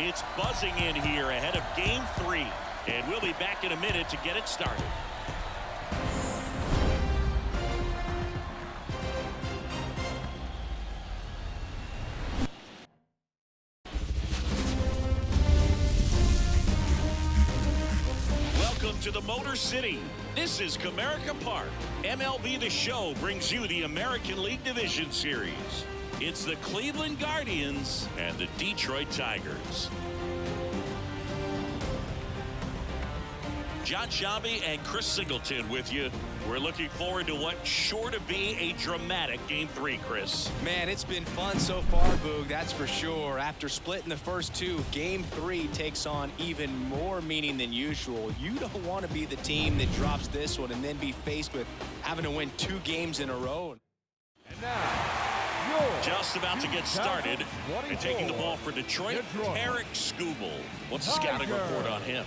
It's buzzing in here ahead of Game 3. And we'll be back in a minute to get it started. Welcome to the Motor City. This is Comerica Park. MLB The Show brings you the American League Division Series. It's the Cleveland Guardians and the Detroit Tigers. John Shabby and Chris Singleton with you. We're looking forward to what's sure to be a dramatic Game 3, Chris. Man, it's been fun so far, Boog, that's for sure. After splitting the first two, Game 3 takes on even more meaning than usual. You don't want to be the team that drops this one and then be faced with having to win 2 games in a row. And now, just about to get started. And taking the ball for Detroit, Eric Skubal. What's the scouting report on him?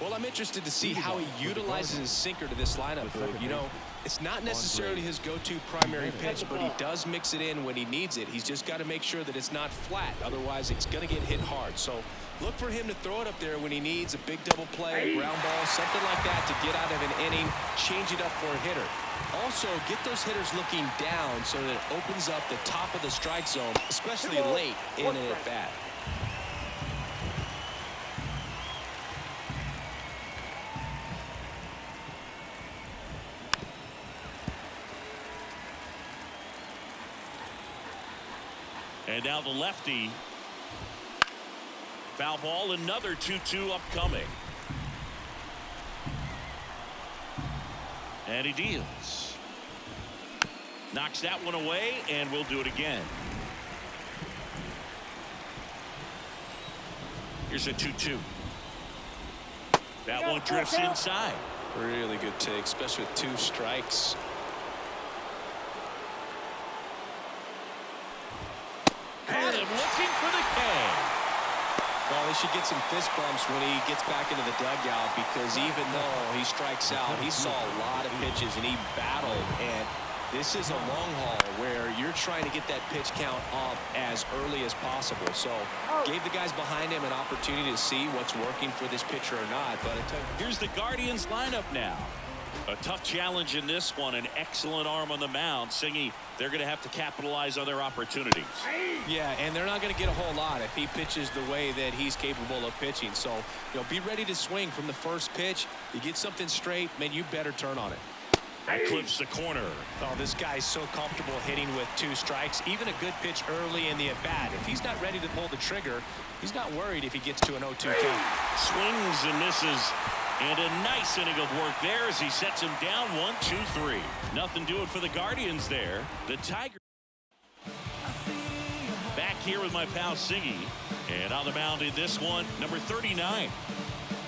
Well, I'm interested to see how he utilizes his sinker to this lineup, Boog. You know, it's not necessarily his go-to primary pitch, but he does mix it in when he needs it. He's just got to make sure that it's not flat. Otherwise, it's going to get hit hard. So look for him to throw it up there when he needs a big double play, a ground ball, something like that to get out of an inning, change it up for a hitter. Also, get those hitters looking down so that it opens up the top of the strike zone, especially late in an at-bat. And now the lefty. Foul ball, another 2-2 upcoming. And he deals. Knocks that one away, and we'll do it again. Here's a 2-2. That one drifts inside. Really good take, especially with 2 strikes. Caught him looking for the K. Well, he should get some fist bumps when he gets back into the dugout, because even though he strikes out, he saw a lot of pitches and he battled. And this is a long haul where you're trying to get that pitch count up as early as possible. So gave the guys behind him an opportunity to see what's working for this pitcher or not. But here's the Guardians lineup now. A tough challenge in this one. An excellent arm on the mound. Singy, they're going to have to capitalize on their opportunities. Yeah, and they're not going to get a whole lot if he pitches the way that he's capable of pitching. So, you know, be ready to swing from the first pitch. You get something straight, man, you better turn on it. That clips the corner. Oh, this guy's so comfortable hitting with 2 strikes. Even a good pitch early in the at-bat. If he's not ready to pull the trigger, he's not worried if he gets to an 0-2 count. Swings and misses. And a nice inning of work there as he sets him down 1-2-3. Nothing doing for the Guardians there. The Tigers back here with my pal Siggy. And on the mound in this one, number 39.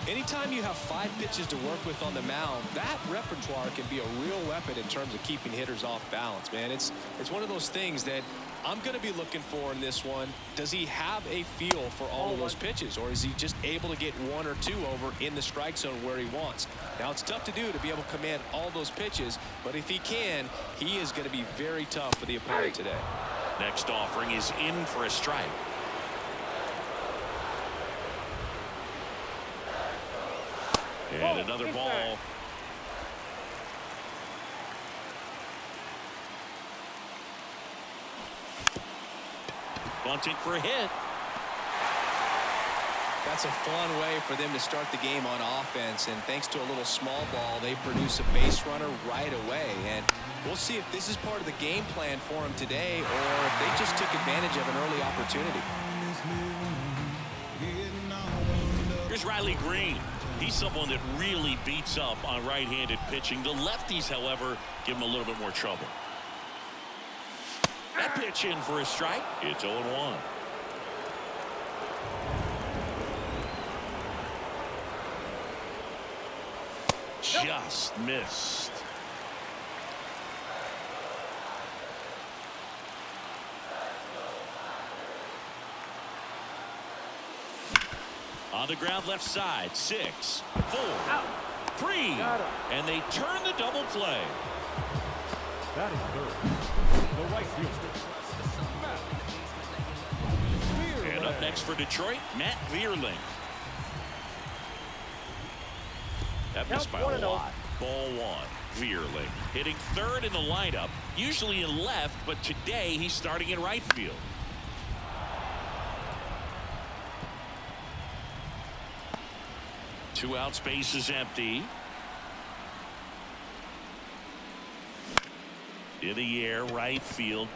Anytime you have 5 pitches to work with on the mound, that repertoire can be a real weapon in terms of keeping hitters off balance, man. It's one of those things that I'm going to be looking for in this one. Does he have a feel for all of those pitches, or is he just able to get 1 or 2 over in the strike zone where he wants? Now, it's tough to do to be able to command all those pitches, but if he can, he is going to be very tough for the opponent today. Next offering is in for a strike. And another ball. Bunting for a hit. That's a fun way for them to start the game on offense, and thanks to a little small ball, they produce a base runner right away. And we'll see if this is part of the game plan for them today, or if they just took advantage of an early opportunity. Here's Riley Green. He's someone that really beats up on right-handed pitching. The lefties, however, give him a little bit more trouble. That pitch in for a strike. It's 0-1. Just missed. On the ground left side. 6, 4, 3. And they turn the double play. That is third. The right fielder. And up next for Detroit, Matt Vierling. That missed by a lot. Ball one. Vierling hitting third in the lineup, usually in left, but today he's starting in right field. Two out, space is empty. In the air, right field.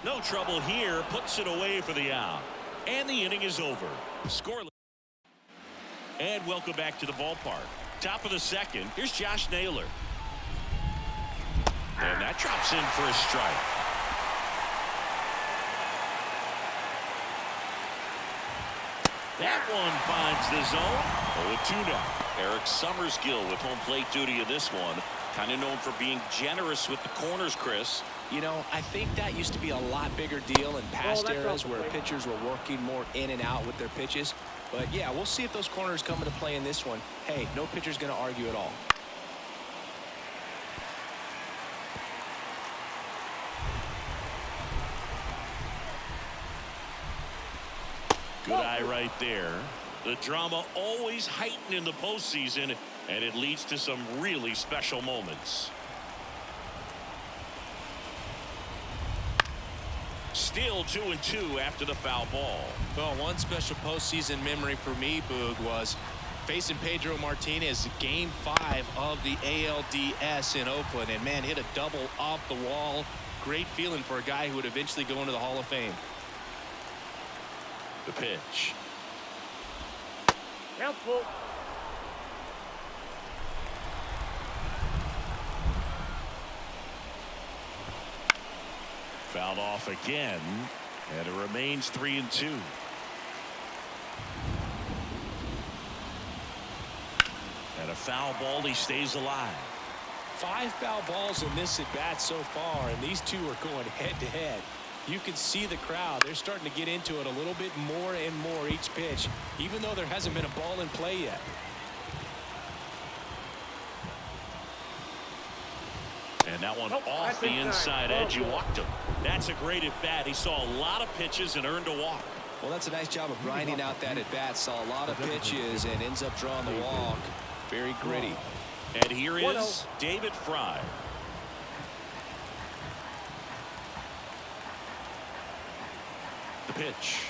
No trouble here, puts it away for the out. And the inning is over. Scoreless. And welcome back to the ballpark. Top of the second, here's Josh Naylor. And that drops in for a strike. That one finds the zone. 0-2 now. Eric Summerskill with home plate duty in this one. Kind of known for being generous with the corners, Chris. You know, I think that used to be a lot bigger deal in past eras where pitchers were working more in and out with their pitches. But yeah, we'll see if those corners come into play in this one. Hey, no pitcher's going to argue at all. Good eye right there. The drama always heightened in the postseason, and it leads to some really special moments. Still 2-2 after the foul ball. Well, one special postseason memory for me, Boog, was facing Pedro Martinez, Game 5 of the ALDS in Oakland, and man, hit a double off the wall. Great feeling for a guy who would eventually go into the Hall of Fame. The pitch. Helpful. Fouled off again, and it remains 3-2. And a foul ball, he stays alive. 5 foul balls in this at bat so far, and these two are going head to head. You can see the crowd. They're starting to get into it a little bit more and more each pitch, even though there hasn't been a ball in play yet. And that one off the inside edge. You walked him. That's a great at bat. He saw a lot of pitches and earned a walk. Well, that's a nice job of grinding out that at bat. Saw a lot of pitches and ends up drawing the walk. Very gritty. And here is David Fry. The pitch.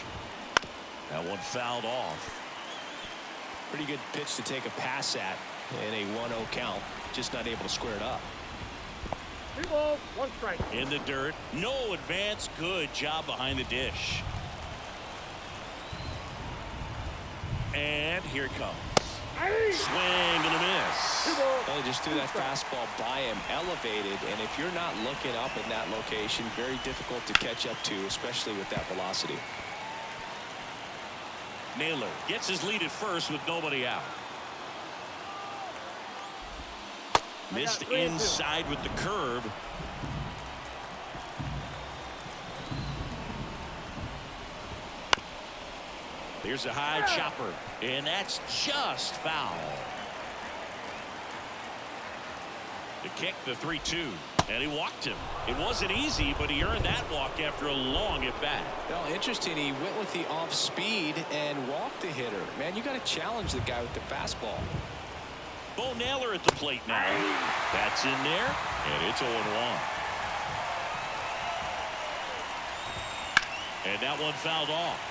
That one fouled off. Pretty good pitch to take a pass at in a 1-0 count. Just not able to square it up. 3 balls, 1 strike. In the dirt. No advance. Good job behind the dish. And here it comes. Swing and a miss. Well, he just threw that fastball by him, elevated, and if you're not looking up in that location, very difficult to catch up to, especially with that velocity. Naylor gets his lead at first with nobody out. Missed inside with the curve. There's a high chopper, and that's just foul. The kick, the 3-2, and he walked him. It wasn't easy, but he earned that walk after a long at bat. Well, interesting. He went with the off speed and walked the hitter. Man, you got to challenge the guy with the fastball. Bo Naylor at the plate now. That's in there, and it's 0-1. And that one fouled off.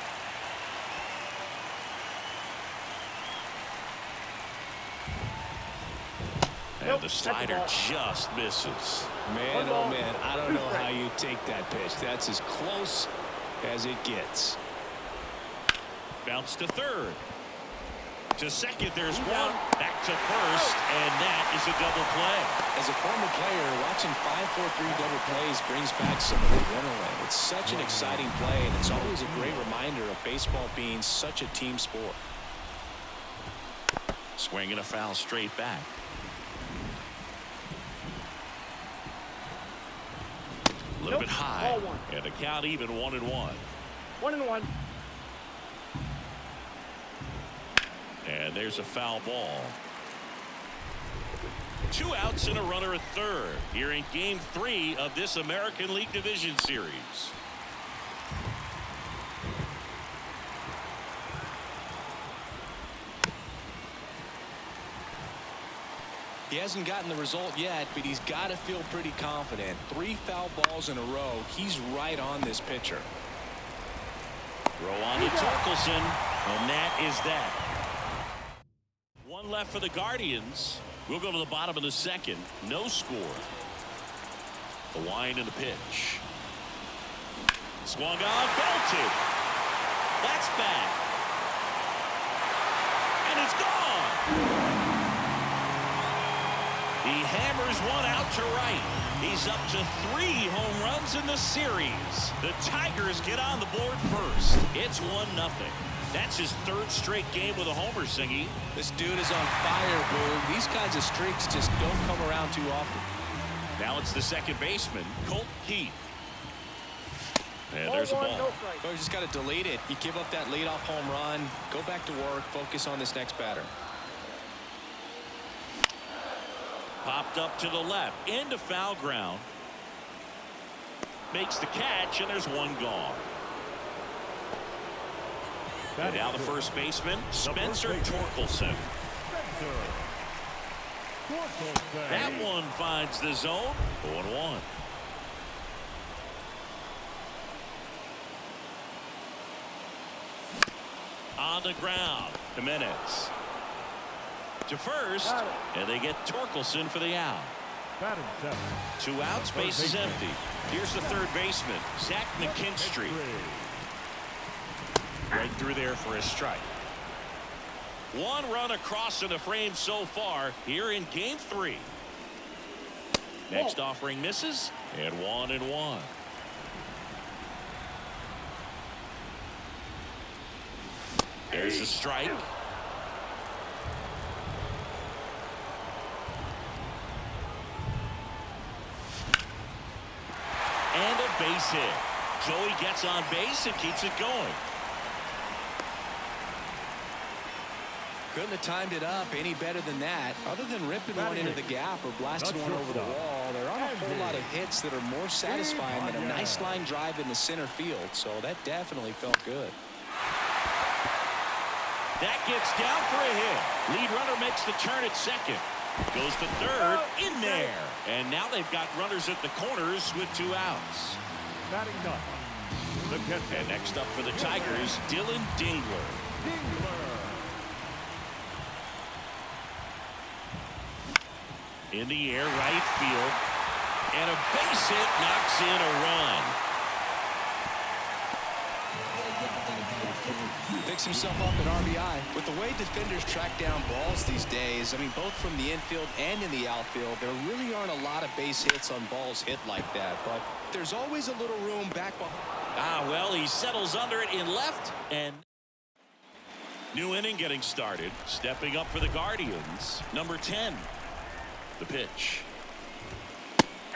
And the slider just misses. Man, oh man, I don't know how you take that pitch. That's as close as it gets. Bounce to third. To second, there's one. Back to first, and that is a double play. As a former player, watching 5-4-3 double plays brings back some of the adrenaline. It's such an exciting play, and it's always a great reminder of baseball being such a team sport. Swinging a foul straight back. A little bit high, and the count even 1-1. 1-1. And there's a foul ball. 2 outs and a runner at third here in Game 3 of this American League Division Series. He hasn't gotten the result yet, but he's got to feel pretty confident. 3 foul balls in a row. He's right on this pitcher. Throw on to Torkelson, and that is that. 1 left for the Guardians. We'll go to the bottom of the second. No score. The wind and the pitch. Swung on, belted. That's back. And it's gone. He hammers one out to right. He's up to 3 home runs in the series. The Tigers get on the board first. It's 1-0. That's his 3rd straight game with a homer, Singy. This dude is on fire, Boo. These kinds of streaks just don't come around too often. Now it's the second baseman, Colt Heath. And there's a ball. You just got to delete it. You give up that leadoff home run. Go back to work. Focus on this next batter. Popped up to the left, into foul ground. Makes the catch, and there's 1 gone. And now the first baseman, Spencer Torkelson. That one finds the zone. 0-1. On the ground, Jimenez to first, and they get Torkelson for the out. 2 outs, base is empty. Here's the third baseman, Zach McKinstry. Right through there for a strike. 1 run across in the frame so far here in game 3. Next offering misses, and 1-1. There's a strike. And a base hit. Joey gets on base and keeps it going. Couldn't have timed it up any better than that. Other than ripping one into the gap or blasting one over the wall, there aren't a whole lot of hits that are more satisfying than a nice line drive in the center field. So that definitely felt good. That gets down for a hit. Lead runner makes the turn at second. Goes to third, in there. And now they've got runners at the corners with 2 outs. And next up for the Tigers, Dylan Dingler. In the air, right field. And a base hit knocks in a run. Picks himself up at RBI. With the way defenders track down balls these days, I mean, both from the infield and in the outfield, there really aren't a lot of base hits on balls hit like that. But there's always a little room back behind. Well, he settles under it in left, and new inning getting started. Stepping up for the Guardians, number 10. The pitch.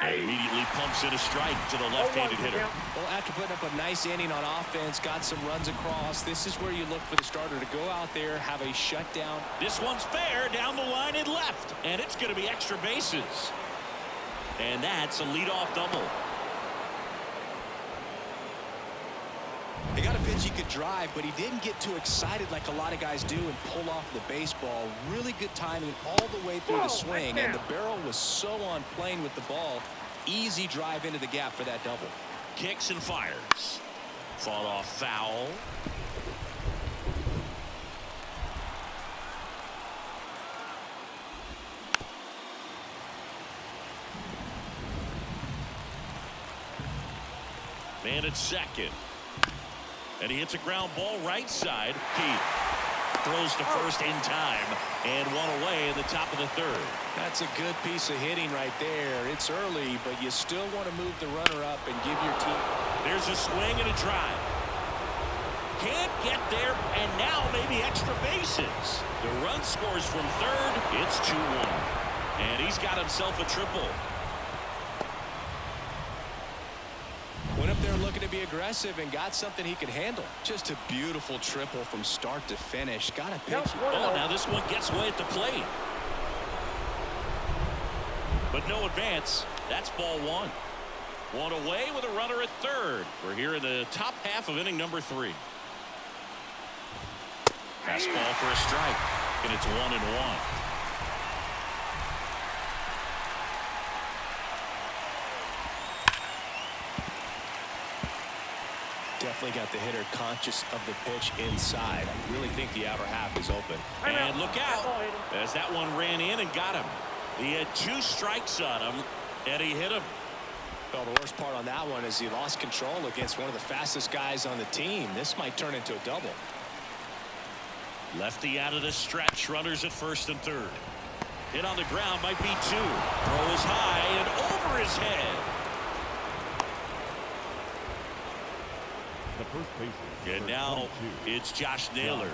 And immediately pumps in a strike to the left-handed hitter. Well, after putting up a nice inning on offense, got some runs across, this is where you look for the starter to go out there, have a shutdown. This one's fair down the line and left, and it's going to be extra bases. And that's a leadoff double. He got a pitch he could drive, but he didn't get too excited like a lot of guys do and pull off the baseball. Really good timing all the way through the swing, and the barrel was so on plane with the ball. Easy drive into the gap for that double. Kicks and fires. Fought off foul. Man at second. And he hits a ground ball right side. Keith throws to first in time and 1 away in the top of the third. That's a good piece of hitting right there. It's early, but you still want to move the runner up and give your team. There's a swing and a drive. Can't get there, and now maybe extra bases. The run scores from third. It's 2-1. And he's got himself a triple. Went up there looking to be aggressive and got something he could handle. Just a beautiful triple from start to finish. Got a pitch. Oh, now this one gets away at the plate. But no advance. That's ball 1. 1 away with a runner at third. We're here in the top half of inning number 3. Fastball for a strike. And it's 1-1. Definitely got the hitter conscious of the pitch inside. I really think the outer half is open. And look out, as that one ran in and got him. He had 2 strikes on him, and he hit him. Well, the worst part on that one is he lost control against one of the fastest guys on the team. This might turn into a double. Lefty out of the stretch. Runners at first and third. Hit on the ground, might be 2. Throw is high and over his head. The first baseman. And now it's Josh Naylor.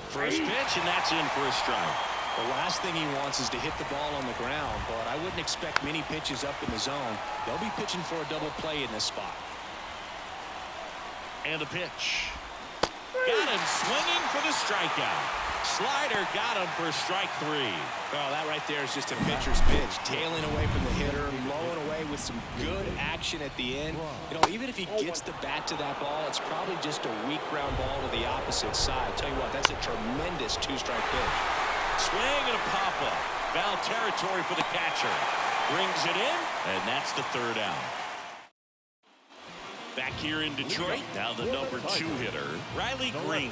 First pitch, and that's in for a strike. The last thing he wants is to hit the ball on the ground, but I wouldn't expect many pitches up in the zone. They'll be pitching for a double play in this spot. And a pitch. Got him swinging for the strikeout. Slider got him for strike 3. Well, that right there is just a pitcher's pitch. Tailing away from the hitter, blowing away with some good action at the end. You know, even if he gets the bat to that ball, it's probably just a weak ground ball to the opposite side. Tell you what, that's a tremendous 2-strike pitch. Swing and a pop-up. Foul territory for the catcher. Brings it in, and that's the 3rd out. Back here in Detroit, now the number 2 hitter, Riley Green.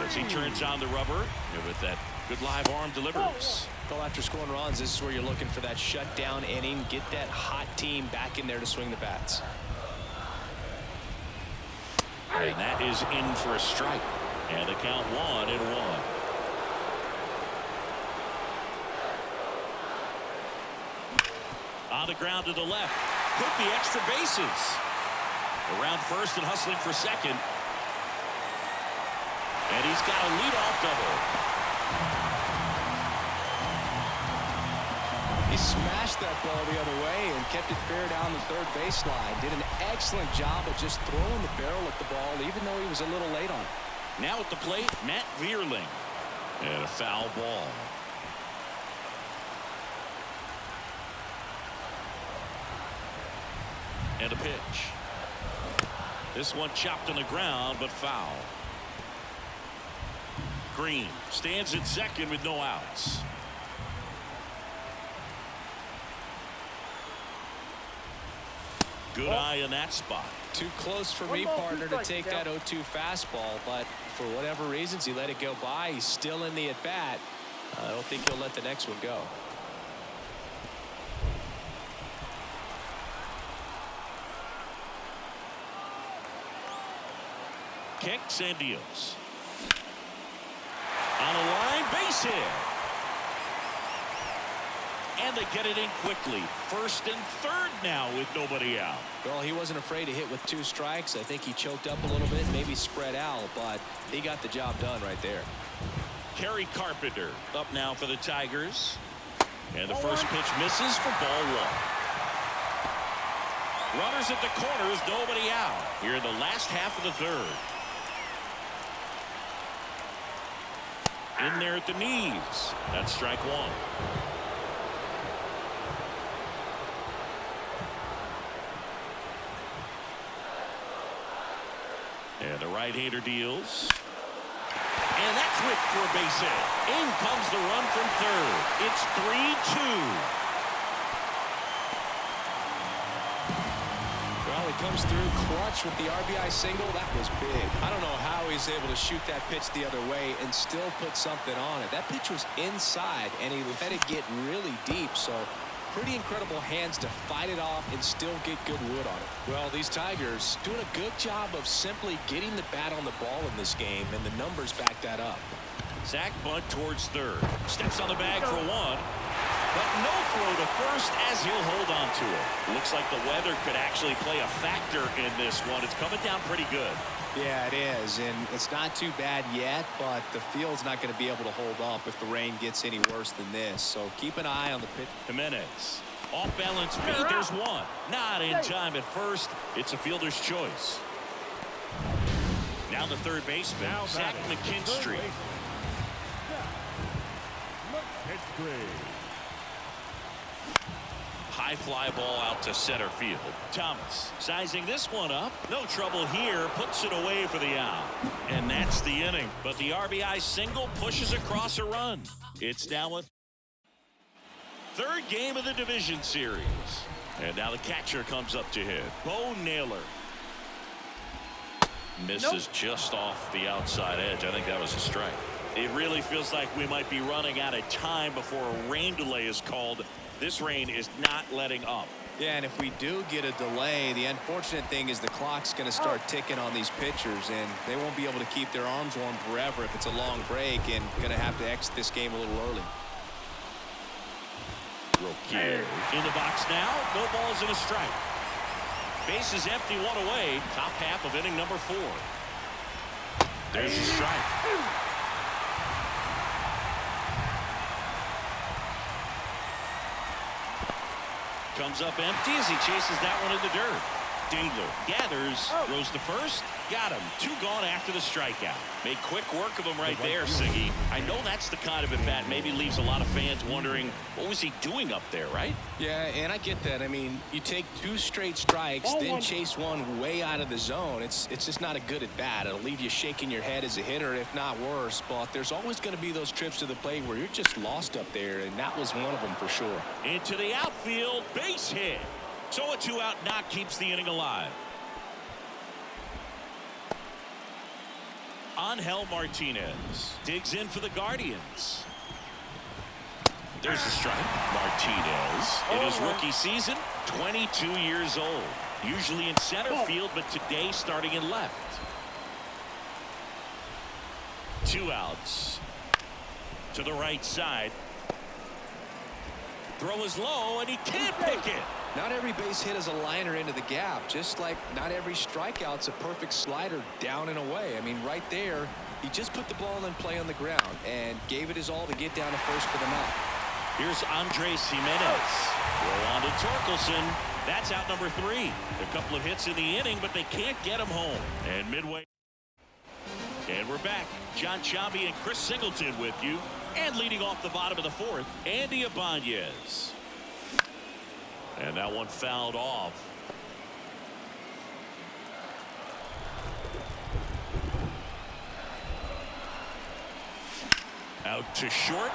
As he turns on the rubber, with that good live arm delivers. Well, after scoring runs, this is where you're looking for that shutdown inning. Get that hot team back in there to swing the bats. And that is in for a strike. And the count 1-1. On the ground to the left. Could be extra bases. Around first and hustling for second. And he's got a leadoff double. He smashed that ball the other way and kept it fair down the third baseline. Did an excellent job of just throwing the barrel at the ball, even though he was a little late on it. Now at the plate, Matt Vierling. And a foul ball. And a pitch. This one chopped on the ground, but foul. Green stands at second with no outs. Good eye in that spot. Too close for me, partner, to take that 0-2 fastball, but for whatever reasons, he let it go by. He's still in the at-bat. I don't think he'll let the next one go. Kicks and deals. On a line, base hit. And they get it in quickly. First and third now with nobody out. Well, he wasn't afraid to hit with 2 strikes. I think he choked up a little bit, maybe spread out, but he got the job done right there. Kerry Carpenter up now for the Tigers. And the first pitch misses for ball 1. Runners at the corners, nobody out. Here in the last half of the third. In there at the knees. That's strike 1. And the right-hander deals. And that's Wick for a base hit. In comes the run from third. It's 3-2. Well, he comes through clutch with the RBI single. That was big. I don't know how he's able to shoot that pitch the other way and still put something on it. That pitch was inside, and he let it get really deep. So pretty incredible hands to fight it off and still get good wood on it. Well, these Tigers doing a good job of simply getting the bat on the ball in this game, and the numbers back that up. Zach bunt towards third. Steps on the bag for 1. But no throw to first as he'll hold on to it. Looks like the weather could actually play a factor in this one. It's coming down pretty good. Yeah, it is, and it's not too bad yet, but the field's not going to be able to hold up if the rain gets any worse than this. So keep an eye on the pitch. Jimenez. Off balance feed. There's 1. Not in time at first. It's a fielder's choice. Now the third baseman, Zach McKinstry. High fly ball out to center field. Thomas sizing this one up. No trouble here. Puts it away for the out. And that's the inning. But the RBI single pushes across a run. It's now a third game of the division series. And now the catcher comes up to hit. Bo Naylor. Misses just off the outside edge. I think that was a strike. It really feels like we might be running out of time before a rain delay is called. This rain is not letting up. Yeah, and if we do get a delay, the unfortunate thing is the clock's going to start ticking on these pitchers, and they won't be able to keep their arms warm forever if it's a long break, and going to have to exit this game a little early. Rokier in the box now. No balls and a strike. Base is empty, one away. Top half of inning number 4. There's a strike. Comes up empty as he chases that one in the dirt. Dingler gathers, throws to first, got him. 2 gone after the strikeout. Made quick work of him right there, Siggy. I know that's the kind of at bat maybe leaves a lot of fans wondering, what was he doing up there, right? Yeah, and I get that. I mean, you take 2 straight strikes, then chase one way out of the zone. It's just not a good at bat. It'll leave you shaking your head as a hitter, if not worse. But there's always going to be those trips to the plate where you're just lost up there, and that was one of them for sure. Into the outfield, base hit. So a 2-out knock keeps the inning alive. Angel Martinez digs in for the Guardians. There's a strike. Martinez in his rookie season, 22 years old. Usually in center field, but today starting in left. 2 outs. To the right side. Throw is low, and he can't pick it. Not every base hit is a liner into the gap, just like not every strikeout's a perfect slider down and away. I mean, right there, he just put the ball in play on the ground and gave it his all to get down to first for the knock. Here's Andres Jimenez. Roll on to Torkelson. That's out number 3. A couple of hits in the inning, but they can't get him home. And midway. And we're back. John Chambi and Chris Singleton with you. And leading off the bottom of the 4th, Andy Ibanez. And that one fouled off. Out to short.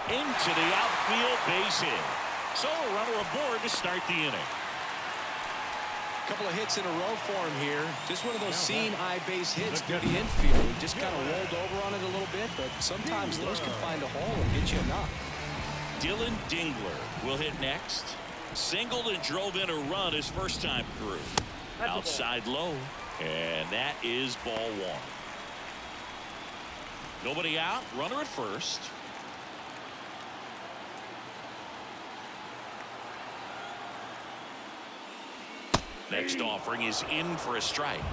Into the outfield, base hit. So a runner aboard to start the inning. A couple of hits in a row for him here. Just one of those seeing eye base hits through the infield. He just kind of rolled over on it a little bit, but sometimes those can find a hole and get you a knock. Dylan Dingler will hit next. Singled and drove in a run his first time through. Outside low, and that is ball 1. Nobody out, runner at first. Next offering is in for a strike.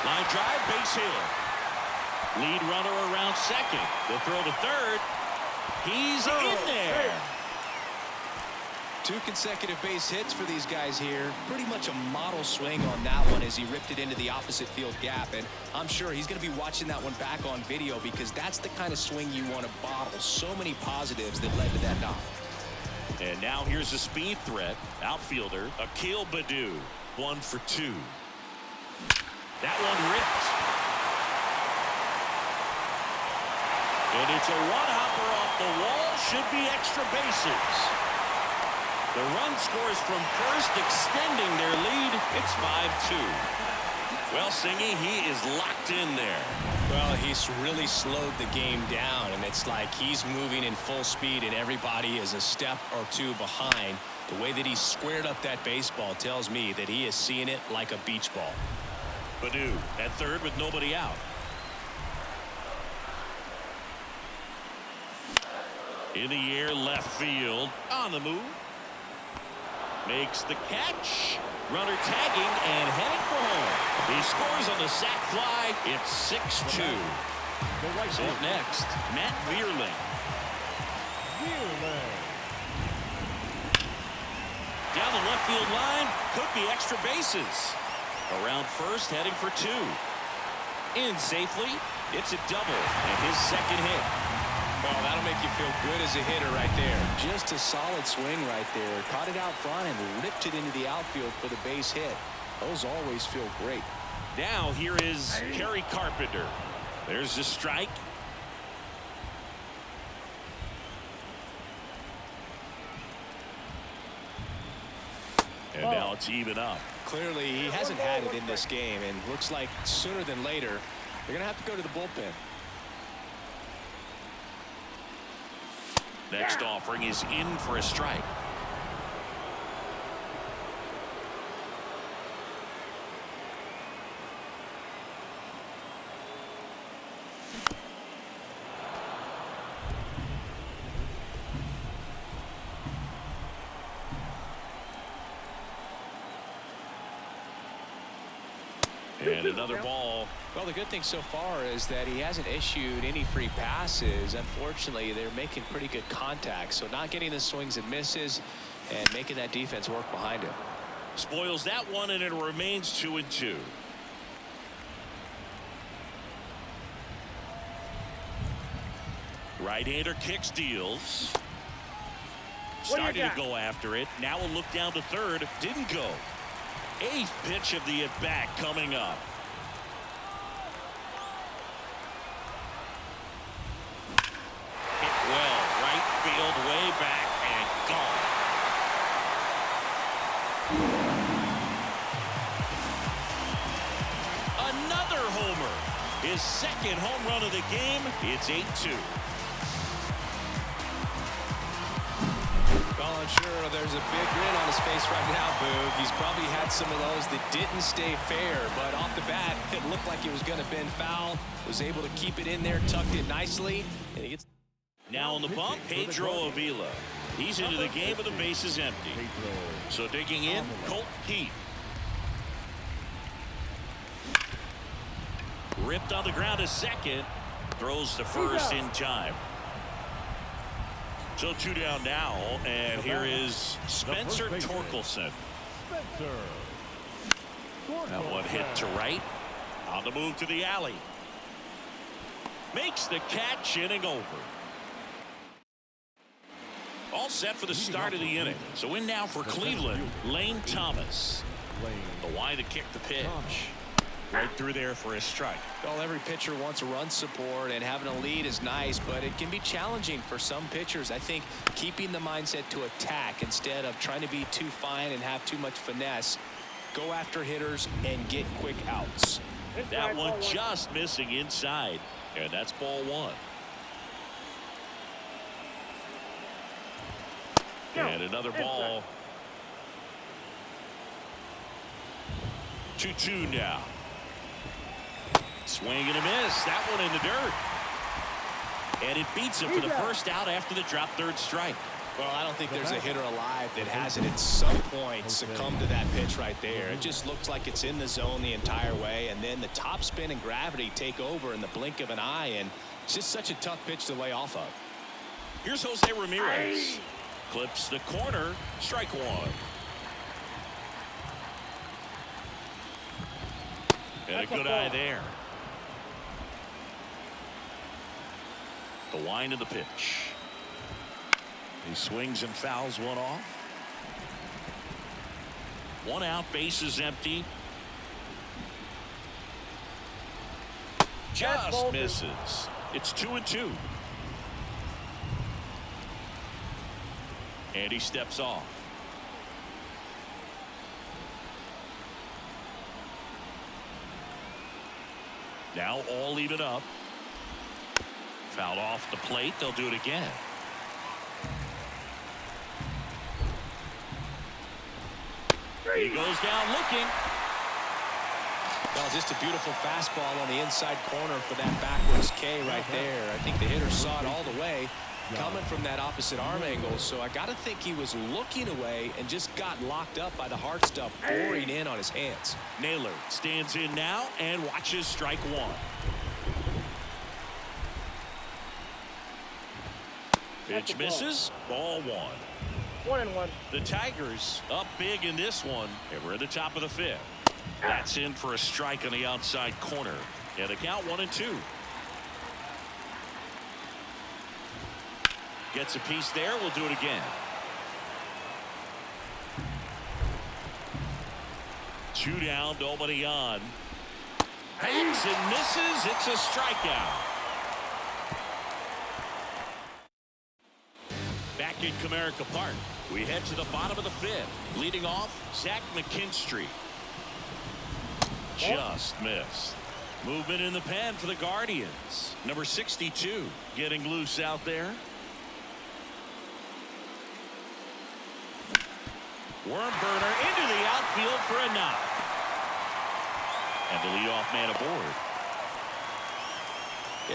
Line drive, base hit. Lead runner around second. They'll throw to third. He's in there. 2 consecutive base hits for these guys here. Pretty much a model swing on that one as he ripped it into the opposite field gap. And I'm sure he's going to be watching that one back on video because that's the kind of swing you want to bottle. So many positives that led to that knock. And now here's a speed threat. Outfielder, Akil Baddoo. 1 for 2. That one ripped. And it's a one-hopper off the wall. Should be extra bases. The run scores from first, extending their lead. It's 5-2. Well, Singy, he is locked in there. Well, he's really slowed the game down, and it's like he's moving in full speed, and everybody is a step or 2 behind. The way that he squared up that baseball tells me that he is seeing it like a beach ball. Baddoo at third with nobody out. In the air, left field. On the move. Makes the catch. Runner tagging and heading for home. He scores on the sac fly. It's 6-2. So up next, Matt Vierling. Down the left field line. Could be extra bases. Around first, heading for 2. In safely. It's a double and his second hit. Well, that'll make you feel good as a hitter right there. Just a solid swing right there. Caught it out front and ripped it into the outfield for the base hit. Those always feel great. Now here is Kerry Carpenter. There's the strike. And now it's even up. Clearly, he hasn't had it in this game, and looks like sooner than later, they're going to have to go to the bullpen. Next offering is in for a strike. And another ball. Well, the good thing so far is that he hasn't issued any free passes. Unfortunately, they're making pretty good contact, so not getting the swings and misses and making that defense work behind him. Spoils that one, and it remains 2-2. Right-hander kicks, deals. Started to go after it. Now a look down to third. Didn't go. Eighth pitch of the at-bat coming up. Hit well. Right field, way back, and gone. Another homer. His second home run of the game. It's 8-2. Well, I'm sure there's a big grin on his face right now, Boog. He's probably had some of those that didn't stay fair, but off the bat, it looked like it was going to bend foul. Was able to keep it in there, tucked it nicely, and he gets. Now on the bump, Pedro Avila. He's into the game with the bases empty. So digging in, Colt Keith. Ripped on the ground to second. Throws to first in time. So 2 down now, and here is Spencer Torkelson. That one hit to right. On the move to the alley. Makes the catch, inning over. All set for the start of the inning. So in now for Cleveland, Lane Thomas. The wide to kick the pitch. Right through there for a strike. Well, every pitcher wants a run support, and having a lead is nice, but it can be challenging for some pitchers. I think keeping the mindset to attack instead of trying to be too fine and have too much finesse. Go after hitters and get quick outs. That one just missing inside, and that's ball one. And another ball. 2-2 now. Swing and a miss. That one in the dirt. And it beats him for the first out after the drop third strike. Well, I don't think there's a hitter alive that hasn't at some point succumbed to that pitch right there. It just looks like it's in the zone the entire way, and then the top spin and gravity take over in the blink of an eye, and it's just such a tough pitch to lay off of. Here's Jose Ramirez. Clips the corner. Strike one. And a good eye there. The wind of the pitch. He swings and fouls one off. One out, bases empty. Just misses. It's 2-2. And he steps off. Now all even up. Fouled off the plate. They'll do it again. He goes down looking. Well, just a beautiful fastball on the inside corner for that backwards K right there. I think the hitter saw it all the way coming from that opposite arm angle. So I got to think he was looking away and just got locked up by the hard stuff pouring in on his hands. Naylor stands in now and watches strike one. Pitch misses. Ball one. 1-1. The Tigers up big in this one, and we're at the top of the fifth. That's in for a strike on the outside corner. And a count 1-2. Gets a piece there. We'll do it again. 2 down, nobody on. Hangs and misses. It's a strikeout. Back in Comerica Park, we head to the bottom of the 5th. Leading off, Zach McKinstry. Just missed. Movement in the pen for the Guardians. Number 62 getting loose out there. Worm burner into the outfield for a knock. And the leadoff man aboard.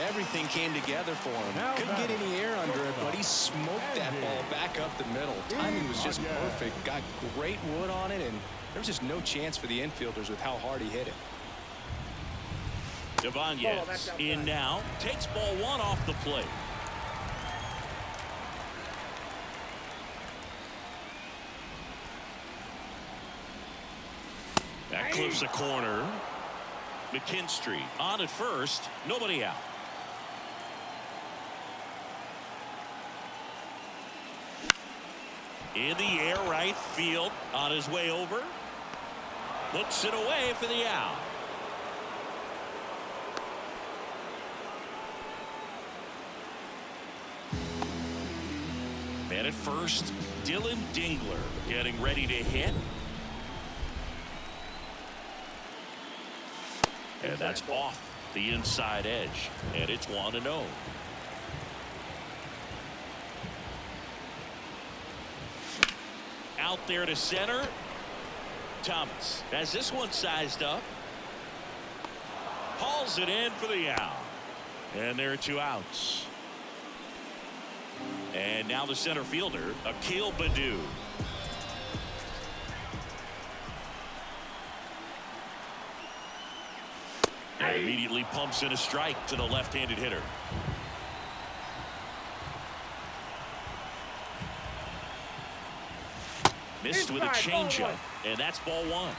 Everything came together for him. Couldn't get any air under it, but he smoked that ball back up the middle. Timing was just perfect. Got great wood on it, and there was just no chance for the infielders with how hard he hit it. Ibanez in now. Takes ball 1 off the plate. That clips a corner. McKinstry on at first. Nobody out. In the air, right field. On his way over. Looks it away for the out. And at first, Dylan Dingler getting ready to hit. And that's off the inside edge. And it's 1-0. Out there to center. Thomas has this one sized up. Hauls it in for the out. And there are 2 outs. And now the center fielder, Akil Baddoo. And immediately pumps in a strike to the left-handed hitter. Missed with a changeup, and that's ball 1.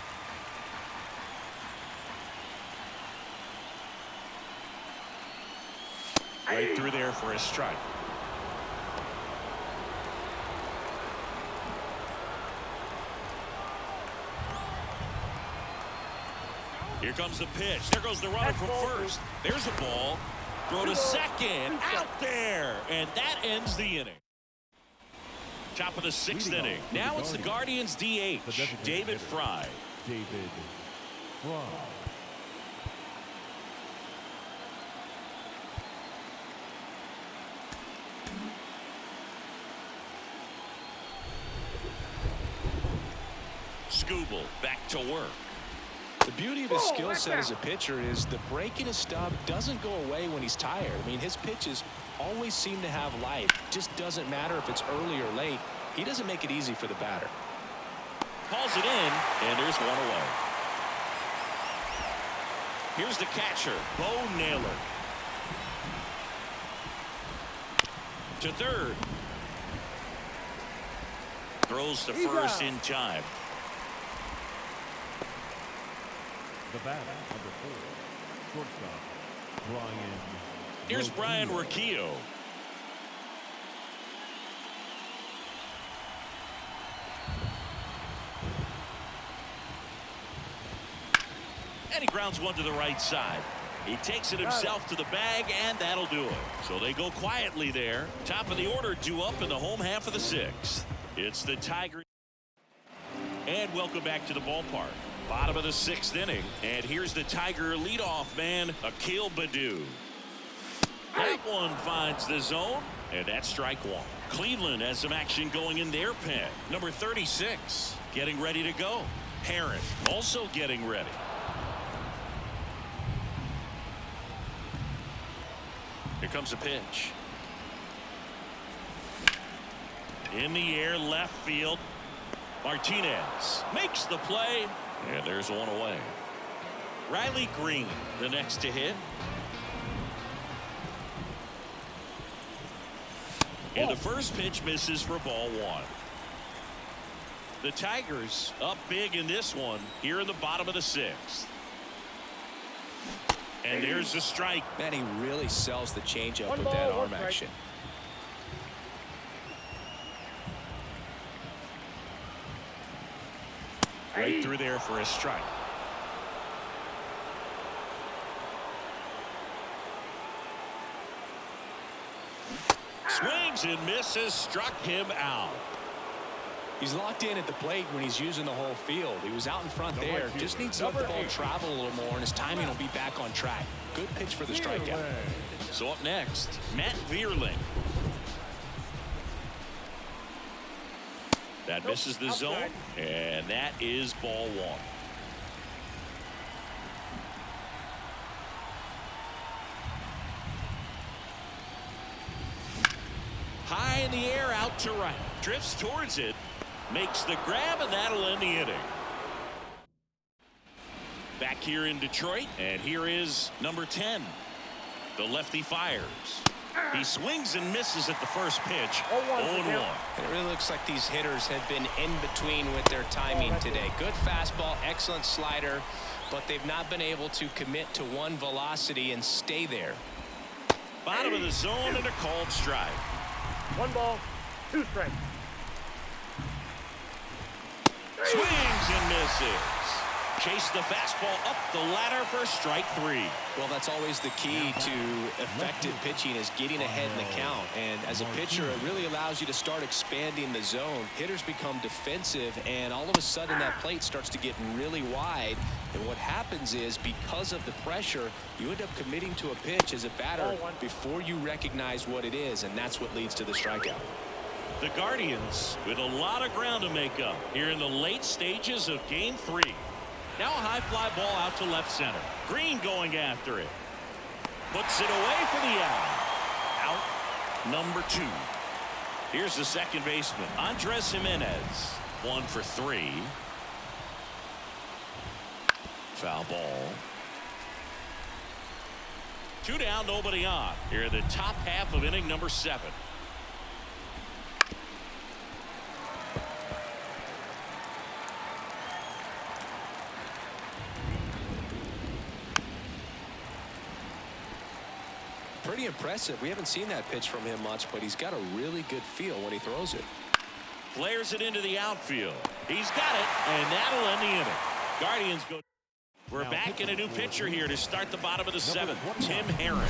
Right through there for a strike. Here comes the pitch. There goes the runner from first. There's a ball. Throw to second. Out there. And that ends the inning. Top of the 6th inning. Now it's the Guardians DH, David Fry. David Fry. Skubal back to work. The beauty of his skill set as a pitcher is the break in his stuff doesn't go away when he's tired. I mean, his pitches always seem to have life. Just doesn't matter if it's early or late. He doesn't make it easy for the batter. Calls it in, and there's 1 away. Here's the catcher, Bo Naylor. To third. Throws to first in time. The batter, number 4, shortstop, Brian. Here's Brian Rocchio. And he grounds 1 to the right side. He takes it himself to the bag, and that'll do it. So they go quietly there. Top of the order due up in the home half of the 6th. It's the Tigers. And welcome back to the ballpark. Bottom of the 6th inning. And here's the Tiger leadoff man, Akil Baddoo. That one finds the zone, and that's strike 1. Cleveland has some action going in their pen. Number 36 getting ready to go. Herron also getting ready. Here comes a pitch. In the air, left field. Martinez makes the play, and there's 1 away. Riley Green, the next to hit. And the first pitch misses for ball 1. The Tigers up big in this one here in the bottom of the 6th. And there's the strike. Man, he really sells the changeup with that arm action. Right through there for a strike. Swings and misses, struck him out. He's locked in at the plate when he's using the whole field. He was out in front there. Just needs to let the ball travel a little more, and his timing will be back on track. Good pitch for the strikeout. So up next, Matt Vierling. That misses the zone, and that is ball one. High in the air, out to right. Drifts towards it. Makes the grab, and that'll end the inning. Back here in Detroit, and here is number 10. The lefty fires. He swings and misses at the first pitch. 0-1. It really looks like these hitters have been in between with their timing today. Good fastball, excellent slider, but they've not been able to commit to one velocity and stay there. Bottom of the zone and a called strike. 1 ball, 2 strikes. Swings and misses. Chase the fastball up the ladder for strike 3. Well, that's always the key to effective pitching, is getting ahead in the count. And as a pitcher, it really allows you to start expanding the zone. Hitters become defensive, and all of a sudden that plate starts to get really wide. And what happens is, because of the pressure, you end up committing to a pitch as a batter before you recognize what it is, and that's what leads to the strikeout. The Guardians with a lot of ground to make up here in the late stages of Game 3. Now a high fly ball out to left center. Green going after it. Puts it away for the out. Out number 2. Here's the second baseman, Andres Jimenez. 1 for 3. Foul ball. 2 down, nobody on. Here in the top half of inning number 7. Pretty impressive. We haven't seen that pitch from him much, but he's got a really good feel when he throws it. Flares it into the outfield. He's got it, and that'll end the inning. Guardians go. We're back in a new pitcher here to start the bottom of the 7th. Tim Herron.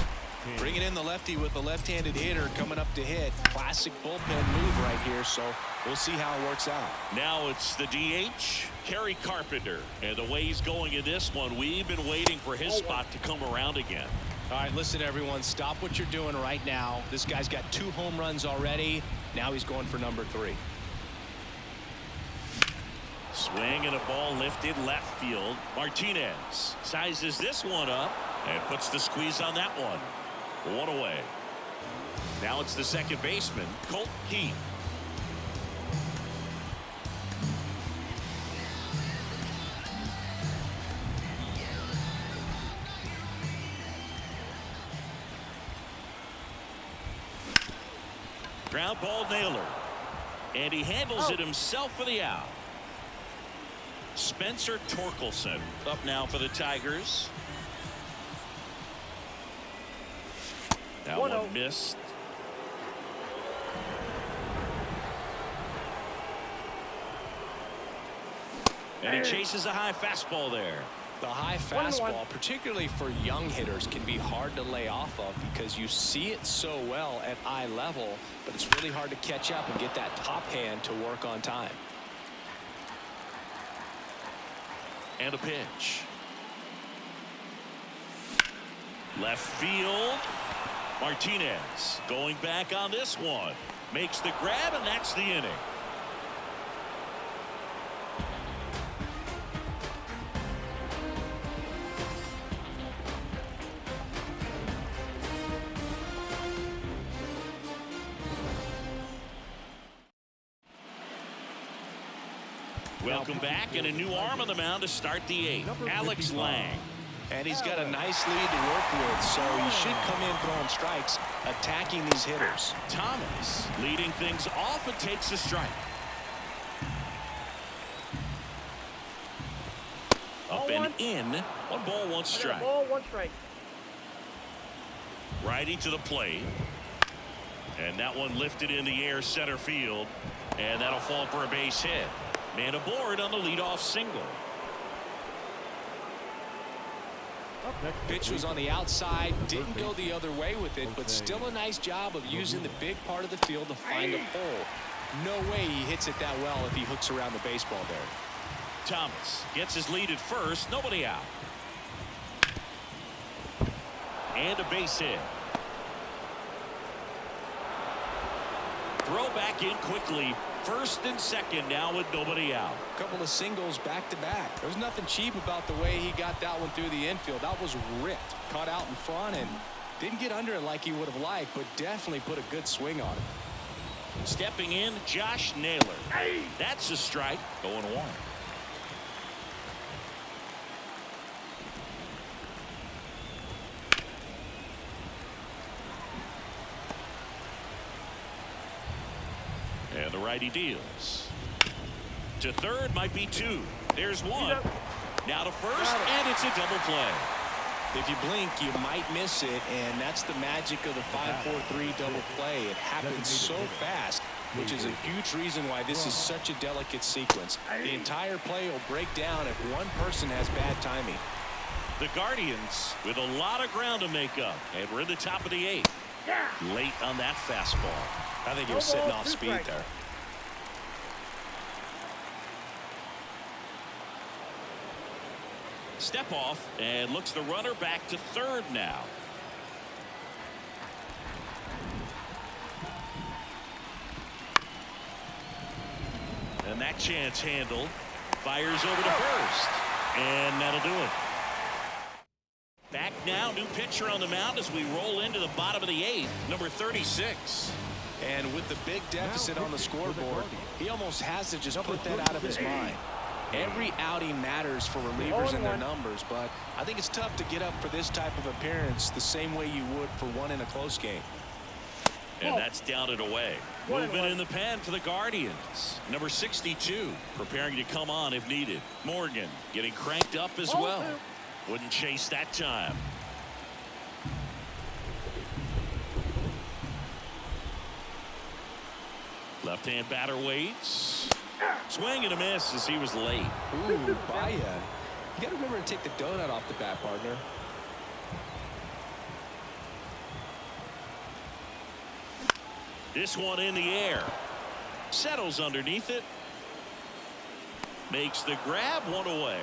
Bringing in the lefty with the left-handed hitter coming up to hit. Classic bullpen move right here, so we'll see how it works out. Now it's the DH, Kerry Carpenter. And the way he's going in this one, we've been waiting for his spot to come around again. All right, listen, everyone, stop what you're doing right now. This guy's got 2 home runs already. Now he's going for number 3. Swing and a ball lifted left field. Martinez sizes this one up and puts the squeeze on that one. 1 away. Now it's the second baseman, Colt Keith. Ground ball nailer. And he handles it himself for the out. Spencer Torkelson up now for the Tigers. That one missed. And he chases a high fastball there. The high fastball, particularly for young hitters, can be hard to lay off of because you see it so well at eye level, but it's really hard to catch up and get that top hand to work on time. And a pitch. Left field. Martinez going back on this one. Makes the grab, and that's the inning. Welcome back, and a new arm on the mound to start the 8th. Alex Lang. And he's got a nice lead to work with, so he should come in throwing strikes, attacking these hitters. Thomas leading things off and takes a strike. Up and in. 1 ball, 1 strike. 1 ball, 1 strike. Riding to the plate. And that one lifted in the air center field. And that'll fall for a base hit. Man aboard on the leadoff single. Up next, Pitch was on the outside, didn't go the other way with it, but still a nice job of using the big part of the field to find a hole. No way he hits it that well if he hooks around the baseball there. Thomas gets his lead at first, nobody out. And a base hit. Throw back in quickly. First and second now with nobody out. A couple of singles back to back. There was nothing cheap about the way he got that one through the infield. That was ripped. Caught out in front and didn't get under it like he would have liked, but definitely put a good swing on it. Stepping in, Josh Naylor. That's a strike. 0-1. And the righty deals. To third, might be two. There's one. Now to first, and it's a double play. If you blink, you might miss it, and that's the magic of the 5-4-3 double play. It happens so fast, which is a huge reason why this is such a delicate sequence. The entire play will break down if one person has bad timing. The Guardians with a lot of ground to make up, and we're in the top of the 8th. Late on that fastball. I think he was sitting off speed there. Step off and looks the runner back to third now. And that chance handled. Fires over to first. And that'll do it. Back now, new pitcher on the mound as we roll into the bottom of the 8th, number 36. And with the big deficit on the scoreboard, he almost has to just put that out of his mind. Every outing matters for relievers and their numbers, but I think it's tough to get up for this type of appearance the same way you would for one in a close game. And that's down and away. Movement in the pen for the Guardians. Number 62 preparing to come on if needed. Morgan getting cranked up as well. Wouldn't chase that time. Left-hand batter waits. Swing and a miss as he was late. Ooh, Baya. You got to remember to take the donut off the bat, partner. This one in the air. Settles underneath it. Makes the grab, one away.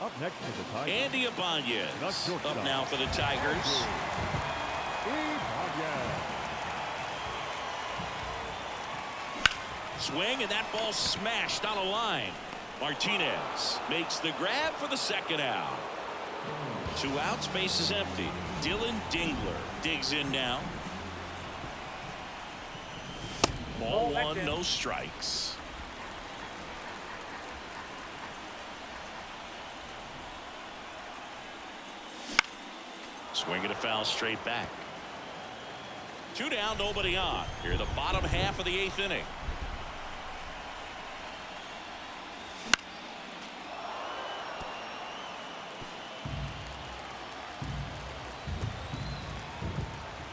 Up next is the Tigers. Andy Ibanez up now for the Tigers. Swing, and that ball smashed on a line. Martinez makes the grab for the second out. 2 outs, base is empty. Dylan Dingler digs in now. Ball 1, no strikes. Swing and a foul straight back. 2 down, nobody on. Here, the bottom half of the 8th inning.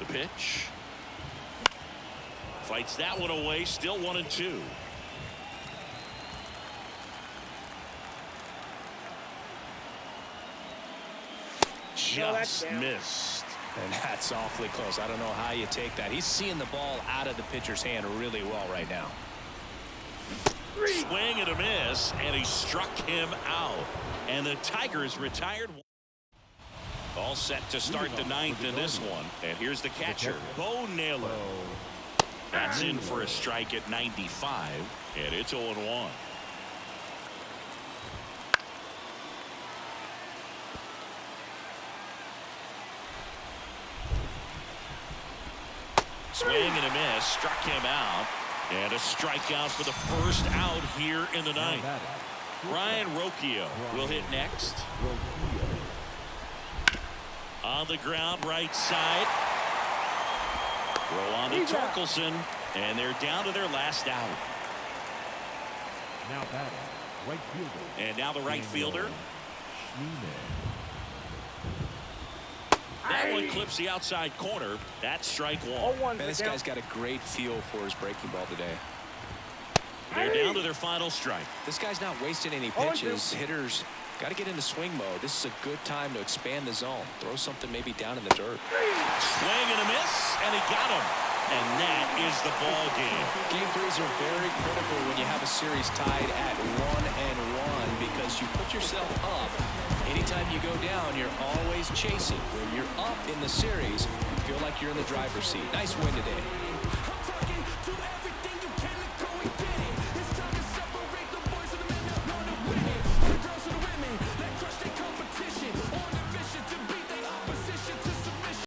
The pitch. Fights that one away, still 1-2. Just missed. And that's awfully close. I don't know how you take that. He's seeing the ball out of the pitcher's hand really well right now. Swing and a miss, and he struck him out. And the Tigers retired. All set to start the 9th in this one. And here's the catcher, Bo Naylor. That's in for a strike at 95, and it's 0-1. Swing and a miss, struck him out, and a strikeout for the first out here in the 9th. Ryan Rocchio will hit next. On the ground, right side. Throw on to Torkelson, and they're down to their last out. Now batting, right fielder. And now the right fielder. That one clips the outside corner. That's strike 1. Man, this guy's got a great feel for his breaking ball today. They're down to their final strike. This guy's not wasting any pitches. Hitters Got to get into swing mode. This is a good time to expand the zone. Throw something maybe down in the dirt. Swing and a miss, and he got him. And that is the ball game. Game threes are very critical when you have a series tied at 1-1 because you put yourself up. Anytime you go down, you're always chasing. When you're up in the series, you feel like you're in the driver's seat. Nice win today. Competition on a mission to beat their opposition to